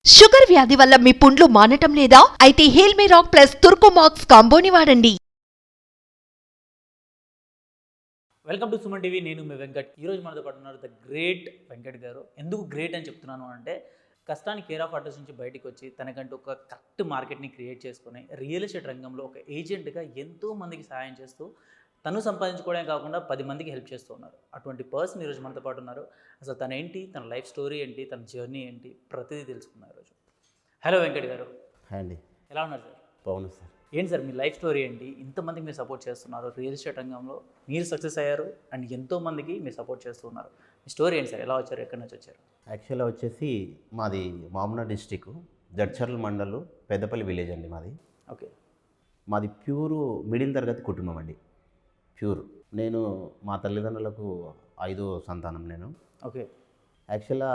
Sugar వ్యాధి వల్ల మీ పుండ్లు మానటం లేదా? అయితే హెల్మీ రాక్ ప్లస్ తుర్కోమాక్స్ కాంబోని వాడండి. Welcome to Suman TV. నేను మీ వెంకట్. ఈరోజు మనతో పాటు ఉన్నారు ద గ్రేట్ వెంకట్ గారు. ఎందుకు గ్రేట్ అని చెప్తున్నాను అంటే కష్టానికి కేర్ ఆఫ్ అడ్రస్ నుంచి బయటకు వచ్చి తనకంటూ ఒక కరెక్ట్ మార్కెట్ని క్రియేట్ చేసుకుని రియల్ ఎస్టేట్ రంగంలో ఒక ఏజెంట్గా ఎంతో మందికి సహాయం చేస్తూ తను సంపాదించుకోవడమే కాకుండా 10 మందికి హెల్ప్ చేస్తూ ఉన్నారు. అటువంటి పర్సన్ ఈరోజు మనతో పాటు ఉన్నారు. అసలు తన ఏంటి, తన లైఫ్ స్టోరీ ఏంటి, తన జర్నీ ఏంటి, ప్రతిదీ తెలుసుకున్నారు ఈరోజు. హలో వెంకట్ గారు. హాయ్ అండి. ఎలా ఉన్నారు సార్? బాగున్నాను సార్. ఏంటి సార్ మీ లైఫ్ స్టోరీ ఏంటి? ఇంతమందికి మీరు సపోర్ట్ చేస్తున్నారు, రియల్ ఎస్టేట్ రంగంలో మీరు సక్సెస్ అయ్యారు అండ్ ఎంతోమందికి మీరు సపోర్ట్ చేస్తున్నారు. మీ స్టోరీ ఏంటి సార్? ఎలా వచ్చారు, ఎక్కడి నుంచి వచ్చారు? యాక్చువల్గా వచ్చేసి మాది మామూనార్ డిస్టిక్, జడ్చర్ల మండలు, పెద్దపల్లి విలేజ్ అండి మాది. ఓకే. మాది ప్యూరు మిడిల్ తరగతి కుటుంబం అండి. ప్యూర్. నేను మా తల్లిదండ్రులకు 5వ సంతానం నేను. ఓకే. యాక్చువల్గా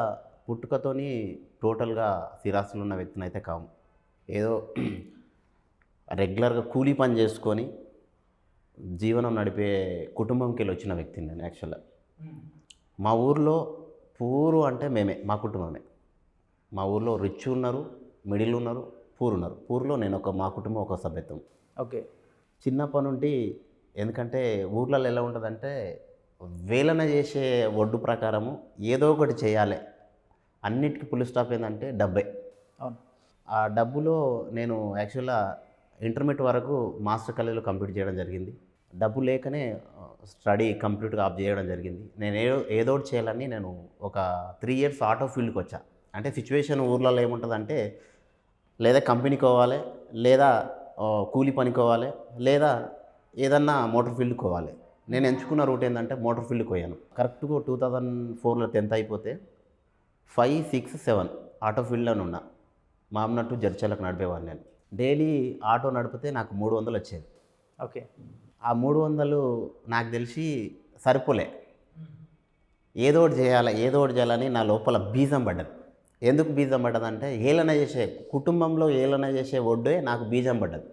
పుట్టుకతోని టోటల్గా స్థిరాస్తులు ఉన్న వ్యక్తిని అయితే కాము. ఏదో రెగ్యులర్గా కూలీ పని చేసుకొని జీవనం నడిపే కుటుంబంకి వెళ్ళి వచ్చిన వ్యక్తిని నేను. యాక్చువల్గా మా ఊర్లో పూరు అంటే మేమే, మా కుటుంబమే. మా ఊర్లో రిచ్ ఉన్నారు, మిడిల్ ఉన్నారు, పూర్ ఉన్నారు. పూర్లో నేను మా కుటుంబం ఒక సభ్యత్వం. ఓకే. చిన్నప్పటి నుండి, ఎందుకంటే ఊర్లలో ఎలా ఉంటుందంటే వేలన చేసే ఒడ్డు ప్రకారము ఏదో ఒకటి చేయాలి, అన్నిటికీ ఫుల్ స్టాప్ ఏంటంటే డబ్బే. అవును. ఆ డబ్బులో నేను యాక్చువల్గా ఇంటర్మీడియట్ వరకు మాస్టర్ కాలేజీలో కంప్లీట్ చేయడం జరిగింది. డబ్బు లేకనే స్టడీ కంప్లీట్గా ఆఫ్ చేయడం జరిగింది. నేను ఏదో ఒకటి చేయాలని నేను ఒక 3 ఇయర్స్ ఆటో ఫీల్డ్కి వచ్చా. అంటే సిచ్యువేషన్ ఊర్లలో ఏముంటుందంటే లేదా కంపెనీకి పోవాలి, లేదా కూలీ పనికి పోవాలి, లేదా ఏదన్నా మోటార్ ఫీల్డ్కి పోవాలి. నేను ఎంచుకున్న రూట్ ఏంటంటే మోటార్ ఫీల్డ్కి పోయాను. కరెక్ట్గా 2004లో 10th అయిపోతే 5, 6, 7 ఆటో ఫీల్డ్లోనే ఉన్నా. మామూలు టు జడ్చర్లకు నడిపేవాడిని నేను. డైలీ ఆటో నడిపితే నాకు 300 వచ్చేది. ఓకే. ఆ 300 నాకు తెలిసి సరిపోలే. ఏదో ఒకటి చేయాలి, ఏదో ఒకటి చేయాలని నా లోపల బీజం పడ్డది. ఎందుకు బీజం పడ్డదంటే ఏలన చేసే కుటుంబంలో ఏలన చేసే ఒడ్డే నాకు బీజం పడ్డది.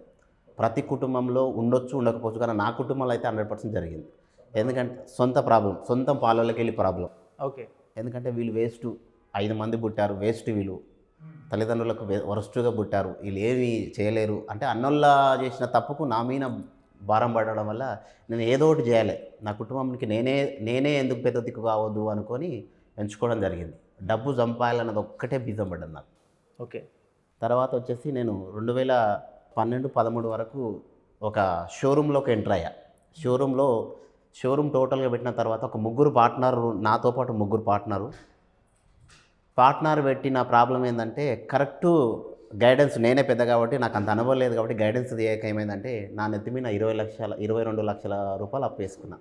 ప్రతి కుటుంబంలో ఉండొచ్చు, ఉండకపోవచ్చు, కానీ నా కుటుంబంలో అయితే 100% జరిగింది. ఎందుకంటే సొంత ప్రాబ్లం, సొంత పాలలోకి వెళ్ళి ప్రాబ్లం. ఓకే. ఎందుకంటే వీళ్ళు వేస్ట్, 5 మంది పుట్టారు, వేస్ట్ వీళ్ళు, తల్లిదండ్రులకు వరస్టుగా పుట్టారు, వీళ్ళు ఏమీ చేయలేరు అంటే అన్నోళ్ళ చేసిన తప్పుకు నా మీద భారం పడడం వల్ల నేను ఏదో ఒకటి చేయాలి, నా కుటుంబానికి నేనే ఎందుకు పెద్ద దిక్కు కావద్దు అనుకొని ఎంచుకోవడం జరిగింది. డబ్బు సంపాదాలన్నది ఒక్కటే బీజం పడ్డది నాకు. ఓకే. తర్వాత వచ్చేసి నేను 2012, 13 వరకు ఒక షోరూంలోకి ఎంటర్ అయ్యా. షోరూమ్ టోటల్గా పెట్టిన తర్వాత ఒక 3 పార్ట్నరు, నాతో పాటు 3 పార్ట్నర్ పెట్టిన ప్రాబ్లం ఏంటంటే కరెక్టు గైడెన్స్ నేనే పెద్ద కాబట్టి నాకు అంత అనుభవం లేదు కాబట్టి గైడెన్స్ తీయక ఏమైందంటే నా నెత్తి మీద 22 లక్షల రూపాయలు అప్పు వేసుకున్నా.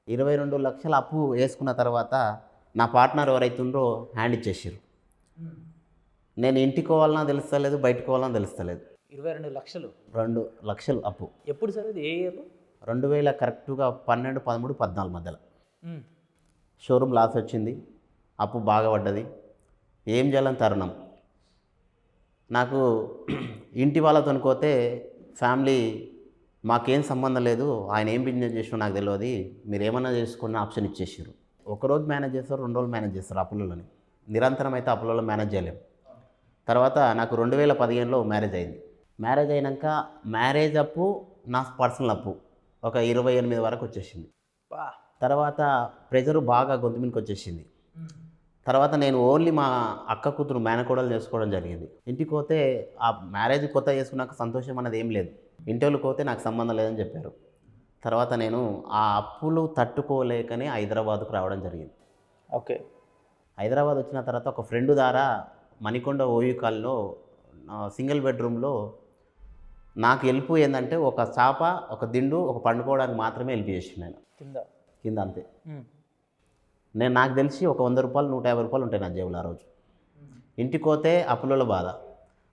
22 లక్షల అప్పు వేసుకున్న తర్వాత నా పార్ట్నర్ ఎవరైతుందో హ్యాండ్ ఇచ్చేసారు. నేను ఇంటికి పోవాలన్నా తెలుస్తలేదు, బయటకు పోవాలన్నా తెలుస్తలేదు. 22 లక్షలు? 2 లక్షలు అప్పు. ఎప్పుడు సార్ ఇది? ఏ ఇయర్లో? 2000 కరెక్ట్గా 12, 13, 14 మధ్యలో. షోరూమ్ లాస్ వచ్చింది, అప్పు బాగా పడ్డది. ఏం చేయాలని తరుణం. నాకు ఇంటి వాళ్ళతో పోతే ఫ్యామిలీ మాకేం సంబంధం లేదు, ఆయన ఏం బిజినెస్ చేసినా నాకు తెలియదు, మీరు ఏమన్నా చేసుకున్న ఆప్షన్ ఇచ్చేసారు. ఒకరోజు మేనేజ్ చేస్తారు, 2 రోజులు మేనేజ్ చేస్తారు అప్పులని. నిరంతరం అయితే అప్పులలో మేనేజ్ చేయలేము. తర్వాత నాకు 2015లో మ్యారేజ్ అయింది. మ్యారేజ్ అయినాక మ్యారేజ్ అప్పు, నా పర్సనల్ అప్పు ఒక 28 వరకు వచ్చేసింది. తర్వాత ప్రెజరు బాగా గొంతు మీదకి వచ్చేసింది. తర్వాత నేను ఓన్లీ మా అక్క కూతురు మేనకోడలు చేసుకోవడం జరిగింది. ఇంటికి పోతే ఆ మ్యారేజ్ కొత్త చేసుకున్నాక సంతోషం అనేది ఏం లేదు. ఇంటర్వ్యూకి పోతే నాకు సంబంధం లేదని చెప్పారు. తర్వాత నేను ఆ అప్పులు తట్టుకోలేకనే హైదరాబాద్కు రావడం జరిగింది. ఓకే. హైదరాబాద్ వచ్చిన తర్వాత ఒక ఫ్రెండ్ ద్వారా మణికొండ ఓయూ కాల్లో సింగిల్ బెడ్రూమ్లో నాకు హెల్ప్ ఏంటంటే ఒక చాప, ఒక దిండు, ఒక పండుకోవడానికి మాత్రమే హెల్ప్ చేసింది ఆయన. కింద అంతే. నాకు తెలిసి ఒక 100 రూపాయలు, 150 రూపాయలు ఉంటాయి నా జేబులో ఆ రోజు. ఇంటికి పోతే అప్పులలో బాధ.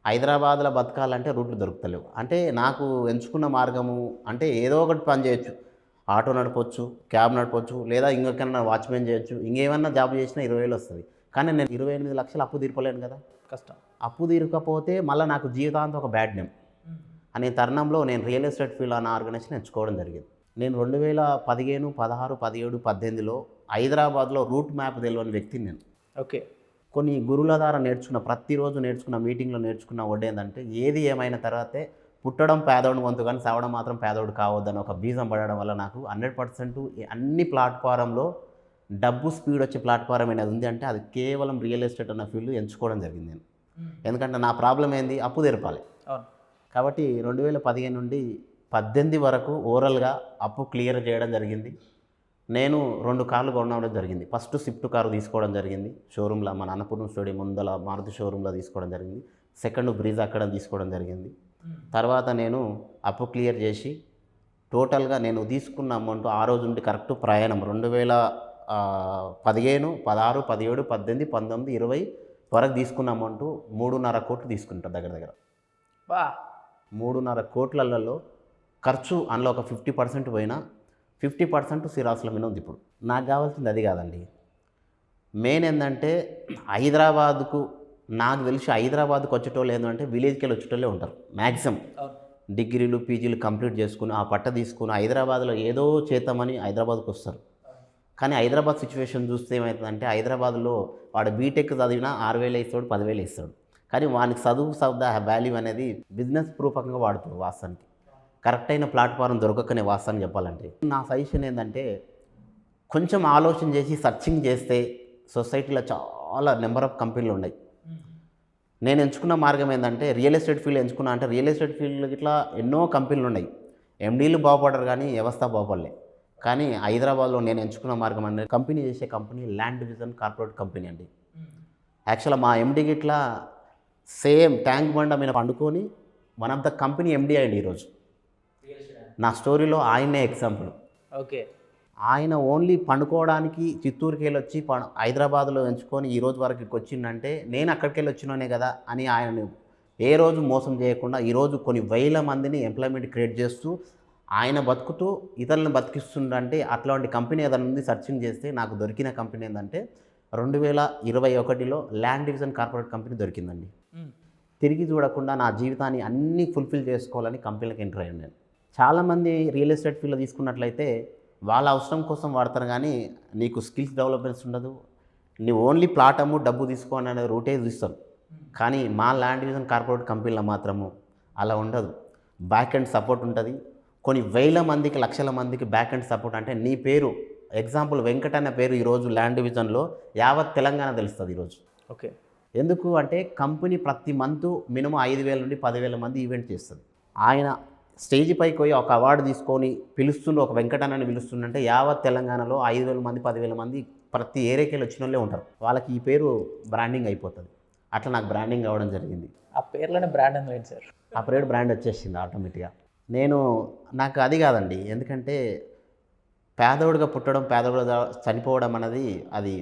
హైదరాబాద్లో బతకాలంటే రూట్లు దొరుకుతలేవు. అంటే నాకు ఎంచుకున్న మార్గము అంటే ఏదో ఒకటి పని చేయొచ్చు, ఆటో నడపవచ్చు, క్యాబ్ నడపవచ్చు, లేదా ఇంకెక్కడన్నా వాచ్మెన్ చేయొచ్చు, ఇంకేమన్నా జాబ్ చేసినా 20,000 వస్తుంది. కానీ నేను 28 లక్షలు అప్పు తీర్పలేను కదా. కష్టం. అప్పు తీరకపోతే మళ్ళీ నాకు జీవితాంతం ఒక బ్యాడ్ నేమ్ అనే తరుణంలో నేను రియల్ ఎస్టేట్ ఫీల్డ్ అన్న ఆర్గనైజేషన్ ఎంచుకోవడం జరిగింది. నేను 2015, 16, 17, 18లో హైదరాబాద్లో రూట్ మ్యాప్ తెలియని వ్యక్తిని నేను. ఓకే. కొన్ని గురువుల ద్వారా నేర్చుకున్న ప్రతిరోజు నేర్చుకున్న మీటింగ్లో నేర్చుకున్న వర్డ్ ఏంటంటే ఏది ఏమైనా తర్వాతే పుట్టడం పేదోడు వంతు కానీ సావడం మాత్రం పేదోడు కావద్దని ఒక బీజం పడడం వల్ల నాకు 100% అన్ని ప్లాట్ఫారంలో డబ్బు స్పీడ్ వచ్చే ప్లాట్ఫారం అనేది ఉంది అంటే అది కేవలం రియల్ ఎస్టేట్ అన్న ఫీల్డ్ ఎంచుకోవడం జరిగింది నేను. ఎందుకంటే నా ప్రాబ్లం ఏంది, అప్పు తెరపాలి. కాబట్టి 2015 నుండి 18 వరకు ఓవరాల్గా అప్పు క్లియర్ చేయడం జరిగింది. నేను 2 కార్లు కొనడం జరిగింది. ఫస్ట్ స్విఫ్ట్ కారు తీసుకోవడం జరిగింది షోరూంలో, మన అన్నపూర్ణ స్టేడియం ముందల మారుతి షోరూంలో తీసుకోవడం జరిగింది. సెకండ్ బ్రీజ్ అక్కడ తీసుకోవడం జరిగింది. తర్వాత నేను అప్పు క్లియర్ చేసి టోటల్గా నేను తీసుకున్న అమౌంట్ ఆ రోజు నుండి కరెక్ట్ ప్రయాణం 2015, 16, 17, 18, 19, 20 వరకు తీసుకున్న అమౌంట్ 3.5 కోట్లు తీసుకుంటారు దగ్గర 3.5 కోట్లలో ఖర్చు అందులో ఒక 50% పోయినా 50% సిరాసుల మీద ఉంది. ఇప్పుడు నాకు కావాల్సింది అది కాదండి. మెయిన్ ఏంటంటే హైదరాబాద్కు నాకు తెలిసి హైదరాబాద్కు వచ్చేటోళ్ళు ఏంటంటే విలేజ్కి వెళ్ళి వచ్చేటోళ్ళే ఉంటారు మ్యాక్సిమం. డిగ్రీలు పీజీలు కంప్లీట్ చేసుకుని ఆ పట్ట తీసుకుని హైదరాబాద్లో ఏదో చేద్దామని హైదరాబాద్కు వస్తారు. కానీ హైదరాబాద్ సిచ్యువేషన్ చూస్తే ఏమవుతుందంటే హైదరాబాద్లో వాడు బీటెక్ చదివినా 6,000 ఇస్తాడు, 10,000 ఇస్తాడు. కానీ వానికి చదువు వాల్యూ అనేది బిజినెస్ రూపకంగా వాడుతాడు. వాస్తవానికి కరెక్ట్ అయిన ప్లాట్ఫారం దొరకకనే వాస్తవాన్ని చెప్పాలంటే నా సజెషన్ ఏంటంటే కొంచెం ఆలోచన చేసి సర్చింగ్ చేస్తే సొసైటీలో చాలా నెంబర్ ఆఫ్ కంపెనీలు ఉన్నాయి. నేను ఎంచుకున్న మార్గం ఏంటంటే రియల్ ఎస్టేట్ ఫీల్డ్ ఎంచుకున్నా అంటే రియల్ ఎస్టేట్ ఫీల్డ్లో ఇట్లా ఎన్నో కంపెనీలు ఉన్నాయి. ఎండీలు బాగుపడరు కానీ వ్యవస్థ బాగుపడలే. కానీ హైదరాబాద్లో నేను ఎంచుకున్న మార్గం అనేది కంపెనీ చేసే company land division corporate company అండి. యాక్చువల్గా మా ఎండీకి ఇట్లా సేమ్ ట్యాంక్ బండ మీద పండుకొని one of the company MD అయ్యండి ఈరోజు. నా స్టోరీలో ఆయనే ఎగ్జాంపుల్. ఓకే, ఆయన ఓన్లీ పండుకోవడానికి చిత్తూరుకి వెళ్ళి వచ్చి హైదరాబాద్లో ఎంచుకొని ఈ రోజు వరకు ఇక్కడికి వచ్చిందంటే నేను అక్కడికి వెళ్ళి వచ్చినానే కదా అని ఆయన ఏ రోజు మోసం చేయకుండా ఈరోజు కొన్ని వేల మందిని ఎంప్లాయ్మెంట్ క్రియేట్ చేస్తూ ఆయన బతుకుతూ ఇతరులను బతికిస్తుండంటే అట్లాంటి కంపెనీ ఏదైనా ఉంది సర్చింగ్ చేస్తే నాకు దొరికిన కంపెనీ ఏంటంటే 2021లో ల్యాండ్ డివిజన్ కార్పొరేట్ కంపెనీ దొరికిందండి. తిరిగి చూడకుండా నా జీవితాన్ని అన్నీ ఫుల్ఫిల్ చేసుకోవాలని కంపెనీలకు ఎంటర్ అయ్యాను నేను. చాలామంది రియల్ ఎస్టేట్ ఫీల్డ్లో తీసుకున్నట్లయితే వాళ్ళ అవసరం కోసం వాడతారు కానీ నీకు స్కిల్స్ డెవలప్మెంట్స్ ఉండదు. నీవు ఓన్లీ ప్లాట్ అమ్ము డబ్బు తీసుకోని అనేది రూటే చూస్తారు. కానీ మా ల్యాండ్ డివిజన్ కార్పొరేట్ కంపెనీలో మాత్రము అలా ఉండదు. బ్యాక్ అండ్ సపోర్ట్ ఉంటుంది. కొన్ని వేల మందికి లక్షల మందికి బ్యాక్ అండ్ సపోర్ట్. అంటే నీ పేరు ఎగ్జాంపుల్ వెంకట్ అనే పేరు ఈరోజు ల్యాండ్ డివిజన్లో యావత్ తెలంగాణ తెలుస్తుంది ఈరోజు. ఓకే, ఎందుకు అంటే కంపెనీ ప్రతి మంత్ మినిమం 5,000 నుండి 10,000 మంది ఈవెంట్ చేస్తుంది. ఆయన స్టేజ్ పైకి పోయి ఒక అవార్డు తీసుకొని పిలుస్తుండే ఒక వెంకటన్నని పిలుస్తుందంటే యావత్ తెలంగాణలో 5,000 మంది 10,000 మంది ప్రతి ఏరియాకి వచ్చిన వాళ్ళే ఉంటారు. వాళ్ళకి ఈ పేరు బ్రాండింగ్ అయిపోతుంది. అట్లా నాకు బ్రాండింగ్ అవ్వడం జరిగింది. ఆ పేర్లోనే బ్రాండ్ అని లేదు సార్. ఆ పేరు బ్రాండ్ వచ్చేసింది ఆటోమేటిక్గా. నాకు అది కాదండి. ఎందుకంటే పేదోడుగా పుట్టడం పేదోడుగా చనిపోవడం అనేది అది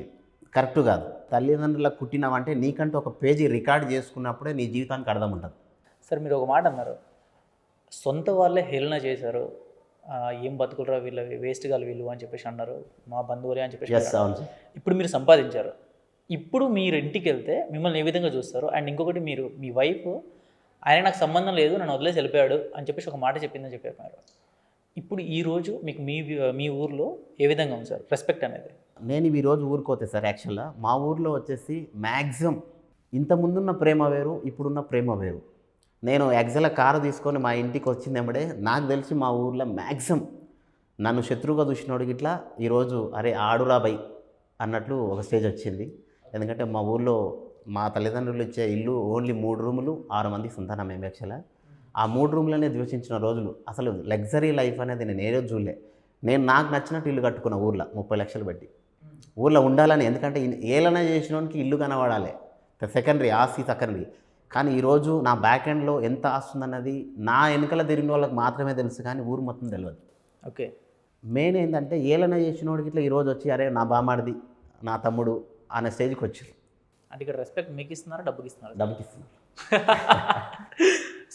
కరెక్ట్ కాదు. తల్లిదండ్రులకు పుట్టినావంటే నీకంటూ ఒక పేజీ రికార్డ్ చేసుకున్నప్పుడే నీ జీవితానికి అర్థం ఉంటుంది. సార్ మీరు ఒక మాట అన్నారు, సొంత వాళ్ళే హేళన చేశారు, ఏం బతుకులరా వీళ్ళ వేస్ట్ గాలు వీళ్ళు అని చెప్పేసి అన్నారు, మా బంధువులే అని చెప్పేసి. అవును సార్. ఇప్పుడు మీరు సంపాదించారు, ఇప్పుడు మీరు ఇంటికి వెళ్తే మిమ్మల్ని ఏ విధంగా చూస్తారు? అండ్ ఇంకొకటి మీ వైఫ్ ఆయన నాకు సంబంధం లేదు నన్ను వదిలేసి వెళ్ళిపోయాడు అని చెప్పేసి ఒక మాట చెప్పిందని చెప్పారు. ఇప్పుడు ఈరోజు మీకు మీ ఊర్లో ఏ విధంగా ఉంది సార్ రెస్పెక్ట్ అనేది? నేను ఈరోజు ఊరుకోతే సార్ యాక్చువల్గా మా ఊర్లో వచ్చేసి మ్యాక్సిమం ఇంతకుముందున్న ప్రేమ వేరు, ఇప్పుడున్న ప్రేమ వేరు. నేను యాక్చువల్గా కారు తీసుకొని మా ఇంటికి వచ్చిందేమడే నాకు తెలిసి మా ఊర్లో మ్యాక్సిమం నన్ను శత్రువుగా చూసినోడికి ఇట్లా ఈరోజు అరే ఆడురా బై అన్నట్లు ఒక స్టేజ్ వచ్చింది. ఎందుకంటే మా ఊర్లో మా తల్లిదండ్రులు ఇచ్చే ఇల్లు ఓన్లీ 3 రూములు 6 మంది సంతానం మేము. యాక్చువల్గా ఆ 3 రూములనే ద్వేషించిన రోజులు, అసలు లగ్జరీ లైఫ్ అనేది నేను ఏ రోజు చూడలే. నేను నాకు నచ్చినట్టు ఇల్లు కట్టుకున్న ఊర్లో 30 లక్షలు పెట్టి ఊర్లో ఉండాలని. ఎందుకంటే ఏలన చేసినోనికి ఇల్లు కనబడాలి, సెకండరీ ఆస్తి సెకండరీ. కానీ ఈరోజు నా బ్యాక్ ఎండ్లో ఎంత ఆస్తుందన్నది నా వెనుకల తిరిగిన వాళ్ళకి మాత్రమే తెలుసు, కానీ ఊరు మొత్తం తెలియదు. ఓకే, మెయిన్ ఏంటంటే ఏలన చేసినోడికి ఇట్లా ఈరోజు వచ్చి అరే నా బామాడిది నా తమ్ముడు అనే స్టేజ్కి వచ్చారు. అంటే ఇక్కడ రెస్పెక్ట్ మీకు ఇస్తున్నారా డబ్బుకి ఇస్తున్నారు? డబ్బుకి ఇస్తున్నారు.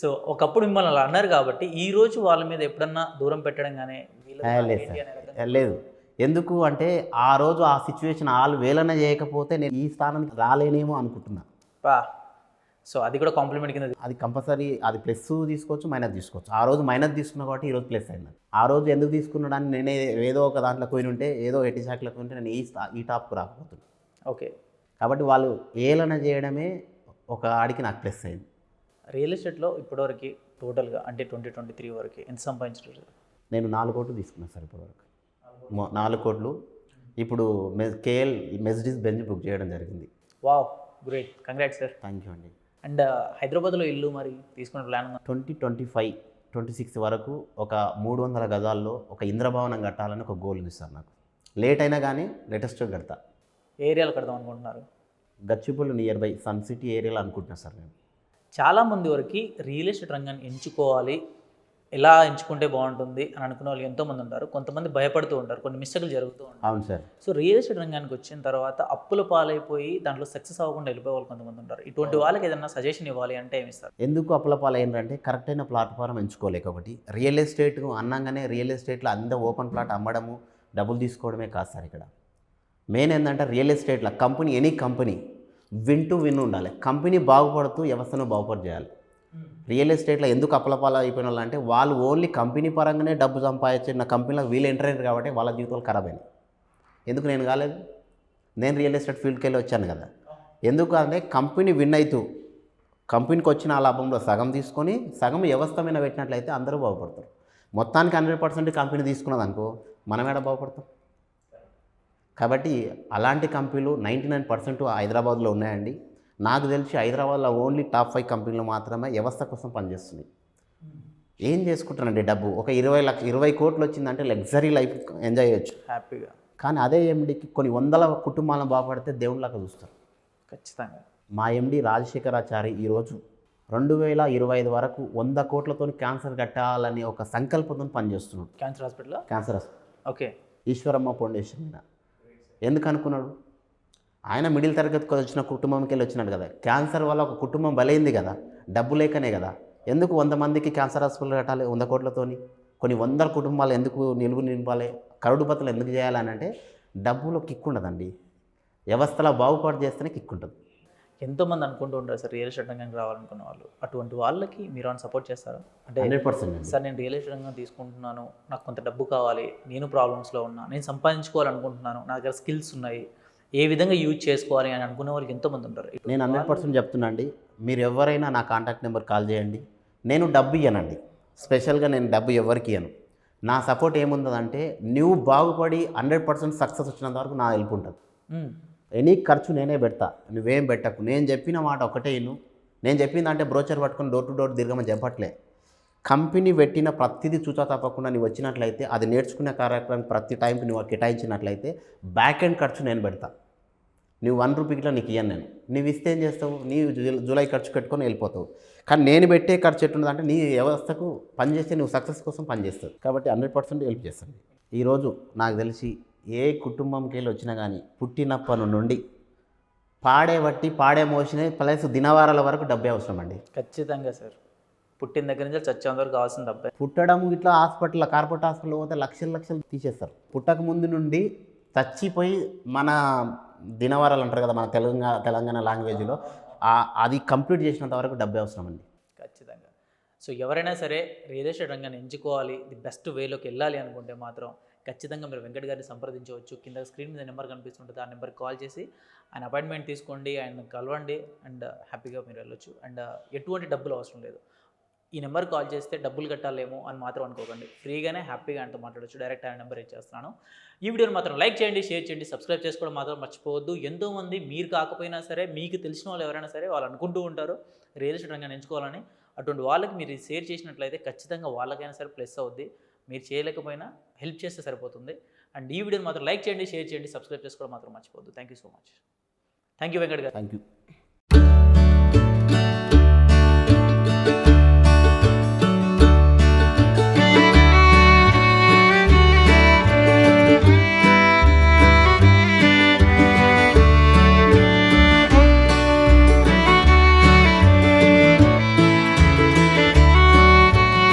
సో ఒకప్పుడు మిమ్మల్ని అలా అన్నారు కాబట్టి ఈరోజు వాళ్ళ మీద ఎప్పుడన్నా దూరం పెట్టడం కానీ లేదు. ఎందుకు అంటే ఆ రోజు ఆ సిచ్యువేషన్ వాళ్ళు వేలన చేయకపోతే నేను ఈ స్థానానికి రాలేనేమో అనుకుంటున్నా. సో అది కూడా కాంప్లిమెంట్ కింద. అది కంపల్సరీ, అది ప్లస్ తీసుకోవచ్చు మైనస్ తీసుకోవచ్చు. ఆ రోజు మైనస్ తీసుకున్నా కాబట్టి ఈరోజు ప్లస్ అయింది. ఆ రోజు ఎందుకు తీసుకున్నాడని నేనే ఏదో ఒక దాంట్లో పోయి ఉంటే ఏదో ఎట్టి శాఖలకు ఉంటే నేను ఈ టాప్కు రాకపోతుంది. ఓకే, కాబట్టి వాళ్ళు ఏలన చేయడమే ఒక ఆడికి నాకు ప్లస్ అయింది. రియల్ ఎస్టేట్లో ఇప్పటివరకు టోటల్గా అంటే 2023 వరకు ఎంత సంపాదించారు? నేను 4 కోట్లు తీసుకున్నాను సార్ ఇప్పటివరకు. 4 కోట్లు. ఇప్పుడు కేఎల్ మెర్సిడీస్ బెంజ్ బుక్ చేయడం జరిగింది. Wow, great, congrats sir. Thank you అండి. అండ్ హైదరాబాద్లో ఇల్లు మరి తీసుకునే ప్లాన్ ఉందా? 2025-26 వరకు ఒక 300 గజాల్లో ఒక ఇంద్రభవనం కట్టాలని ఒక గోల్ ఉంది సార్ నాకు. లేట్ అయినా కానీ లేటెస్ట్ కడతా. ఏ ఏరియాలో కడదాం అనుకుంటున్నారు? Gachibowli near by sun city ఏరియాలో అనుకుంటున్నాను సార్ నేను. చాలామంది వరకు రియల్ ఎస్టేట్ రంగాన్ని ఎంచుకోవాలి, ఎలా ఎంచుకుంటే బాగుంటుంది అని అనుకునే వాళ్ళు ఎంతోమంది ఉంటారు. కొంతమంది భయపడుతూ ఉంటారు, కొన్ని మిస్టేక్లు జరుగుతూ ఉంటాయి. అవును సార్. సో రియల్ ఎస్టేట్ రంగానికి వచ్చిన తర్వాత అప్పుల పాలైపోయి దాంట్లో సక్సెస్ అవ్వకుండా వెళ్ళిపోయే వాళ్ళు కొంతమంది ఉంటారు. ఇటువంటి వాళ్ళకి ఏదైనా సజెషన్ ఇవ్వాలి అంటే ఏమి ఇస్తారు? ఎందుకు అప్పులపాలు ఏంటంటే కరెక్ట్ అయిన ప్లాట్ఫారం ఎంచుకోలేక. ఒకటి రియల్ ఎస్టేట్ అన్నాగానే రియల్ ఎస్టేట్లో అందరూ ఓపెన్ ప్లాట్ అమ్మడము డబ్బులు తీసుకోవడమే కాదు సార్. ఇక్కడ మెయిన్ ఏంటంటే రియల్ ఎస్టేట్లో company, any company win to win ఉండాలి. కంపెనీ బాగుపడుతూ వ్యవస్థను బాగుపడి చేయాలి. రియల్ ఎస్టేట్లో ఎందుకు అప్పులపాలు అయిపోయిన వాళ్ళు అంటే వాళ్ళు ఓన్లీ కంపెనీ పరంగానే డబ్బు సంపాదించిన కంపెనీలో వీళ్ళు ఎంటర్ అయ్యారు కాబట్టి వాళ్ళ జీవితాలు ఖరాబ్ అయినాయి. ఎందుకు నేను కాలేదు? నేను రియల్ ఎస్టేట్ ఫీల్డ్కి వెళ్ళి వచ్చాను కదా. ఎందుకు అంటే కంపెనీ విన్ అవుతూ కంపెనీకి వచ్చిన ఆ లాభంలో సగం తీసుకొని సగం వ్యవస్థ మీద పెట్టినట్లయితే అందరూ బాగుపడతారు. మొత్తానికి 100% కంపెనీ తీసుకున్నది అనుకో, మనం ఏడ బాగుపడతాం. కాబట్టి అలాంటి కంపెనీలు 99% హైదరాబాద్లో ఉన్నాయండి. నాకు తెలిసి హైదరాబాద్లో ఓన్లీ టాప్ 5 కంపెనీలు మాత్రమే వ్యవస్థ కోసం పనిచేస్తున్నాయి. ఏం చేసుకుంటానండి డబ్బు ఒక 20 కోట్లు వచ్చిందంటే లగ్జరీ లైఫ్ ఎంజాయ్ చేయొచ్చు హ్యాపీగా. కానీ అదే ఎండికి కొన్ని వందల కుటుంబాలను బాగుపడితే దేవుళ్ళగా చూస్తారు. ఖచ్చితంగా. మా ఎండి రాజశేఖరాచారి ఈరోజు 2025 వరకు 100 కోట్లతో క్యాన్సర్ కట్టాలని ఒక సంకల్పంతో పనిచేస్తున్నాడు. Cancer hospital. Cancer hospital. Okay. Eswaramma foundation మీద. ఎందుకు అనుకున్నాడు? ఆయన మిడిల్ తరగతికి వచ్చిన కుటుంబంకి వెళ్ళి వచ్చినాడు కదా. క్యాన్సర్ వల్ల ఒక కుటుంబం బలైంది కదా, డబ్బు లేకనే కదా. ఎందుకు 100 మందికి క్యాన్సర్ హాస్పిటల్ కట్టాలి 100 కోట్లతోని? కొన్ని వందల కుటుంబాలు ఎందుకు నింపాలి? కరోడుపతులు ఎందుకు చేయాలని అంటే డబ్బులో కిక్ ఉండదండి. వ్యవస్థలో బాగుపాటు చేస్తేనే కిక్ ఉంటుంది. ఎంతోమంది అనుకుంటూ ఉంటారు సార్ రియల్ ఎస్టేట్ రంగానికి రావాలనుకున్న వాళ్ళు. అటువంటి వాళ్ళకి మీరు ఏమైనా సపోర్ట్ చేస్తారా? అంటే 100% సార్ నేను రియల్ ఎస్టేట్ రంగం తీసుకుంటున్నాను, నాకు కొంత డబ్బు కావాలి, నేను ప్రాబ్లమ్స్లో ఉన్నా, నేను సంపాదించుకోవాలనుకుంటున్నాను, నా దగ్గర స్కిల్స్ ఉన్నాయి, ఏ విధంగా యూజ్ చేసుకోవాలి అని అనుకునే వాళ్ళకి ఎంతోమంది ఉంటారు. నేను 100% చెప్తున్నా అండి. మీరు ఎవరైనా నా కాంటాక్ట్ నెంబర్ కాల్ చేయండి. నేను డబ్బు ఇవ్వనండి, స్పెషల్గా నేను డబ్బు ఎవరికి ఇవ్వను. నా సపోర్ట్ ఏముందంటే నువ్వు బాగుపడి 100% సక్సెస్ వచ్చినంత వరకు నా హెల్ప్ ఉంటుంది. ఎనీ ఖర్చు నేనే పెడతా, నువ్వేం పెట్టకు. నేను చెప్పిన మాట ఒకటే ఇను. నేను చెప్పిందంటే బ్రోచర్ పట్టుకొని డోర్ టు డోర్ తిరగమని చెప్పట్లే. కంపెనీ పెట్టిన ప్రతిదీ చూచా తప్పకుండా నువ్వు వచ్చినట్లయితే అది నేర్చుకునే కార్యక్రమం ప్రతి టైంకి నువ్వు కేటాయించినట్లయితే బ్యాక్ ఎండ్ ఖర్చు నేను పెడతా. నువ్వు 1 రూపీకిలో నీకు ఇయ్యను నేను. నువ్వు ఇస్తే ఏం చేస్తావు? నీ జూలై ఖర్చు పెట్టుకొని వెళ్ళిపోతావు. కానీ నేను పెట్టే ఖర్చు ఎట్లున్నదంటే నీ వ్యవస్థకు పనిచేస్తే నువ్వు సక్సెస్ కోసం పనిచేస్తావు. కాబట్టి 100% హెల్ప్ చేస్తాను. ఈరోజు నాకు తెలిసి ఏ కుటుంబంకి వెళ్ళి వచ్చినా కానీ పుట్టినప్పటి నుండి పాడే మోషనే ప్లస్ దినవారాల వరకు డబ్బే అవసరం అండి. ఖచ్చితంగా సార్. పుట్టిన దగ్గర నుంచి చచ్చేంత వరకు కావాల్సిన డబ్బే. పుట్టడం ఇట్లా హాస్పిటల్, కార్పొరేట్ హాస్పిటల్ పోతే లక్షలు తీసేస్తారు. పుట్టక ముందు నుండి చచ్చిపోయి మన దినవారాలు అంటారు కదా మన తెలంగాణ లాంగ్వేజ్లో, అది కంప్లీట్ చేసినంత వరకు డబ్బే అవసరం అండి. ఖచ్చితంగా. సో ఎవరైనా సరే రియల్ ఎస్టేట్ రంగాన్ని ఎంచుకోవాలి, ది బెస్ట్ వేలోకి వెళ్ళాలి అనుకుంటే మాత్రం ఖచ్చితంగా మీరు వెంకట్ గారిని సంప్రదించవచ్చు. కింద స్క్రీన్ మీద నెంబర్ కనిపిస్తుంటుంది, ఆ నెంబర్కి కాల్ చేసి ఆయన అపాయింట్మెంట్ తీసుకోండి, ఆయన కలవండి అండ్ హ్యాపీగా మీరు వెళ్ళొచ్చు. అండ్ ఎటువంటి డబ్బులు అవసరం లేదు. ఈ నెంబర్ కాల్ చేస్తే డబ్బులు కట్టాలేమో అని మాత్రం అనుకోకండి, ఫ్రీగానే హ్యాపీగా ఆయనతో మాట్లాడవచ్చు. డైరెక్ట్ ఆయన నెంబర్ ఇచ్చేస్తున్నాను. ఈ వీడియోని మాత్రం లైక్ చేయండి, షేర్ చేయండి, సబ్స్క్రైబ్ చేసుకోవడం మాత్రం మర్చిపోవద్దు. ఎంతోమంది మీరు కాకపోయినా సరే మీకు తెలిసిన వాళ్ళు ఎవరైనా సరే వాళ్ళు అనుకుంటూ ఉంటారు రియల్ ఎస్టేట్ రంగాన్ని ఎంచుకోవాలని. అటువంటి వాళ్ళకి మీరు షేర్ చేసినట్లయితే ఖచ్చితంగా వాళ్ళకైనా సరే ప్లస్ అవుద్ది. మీరు చేయలేకపోయినా హెల్ప్ చేస్తే సరిపోతుంది. అండ్ ఈ వీడియోని మాత్రం లైక్ చేయండి, షేర్ చేయండి, సబ్స్క్రైబ్ చేసుకోవడం మాత్రం మర్చిపోవద్దు. Thank you so much. Thank you Venkat garu. Thank you.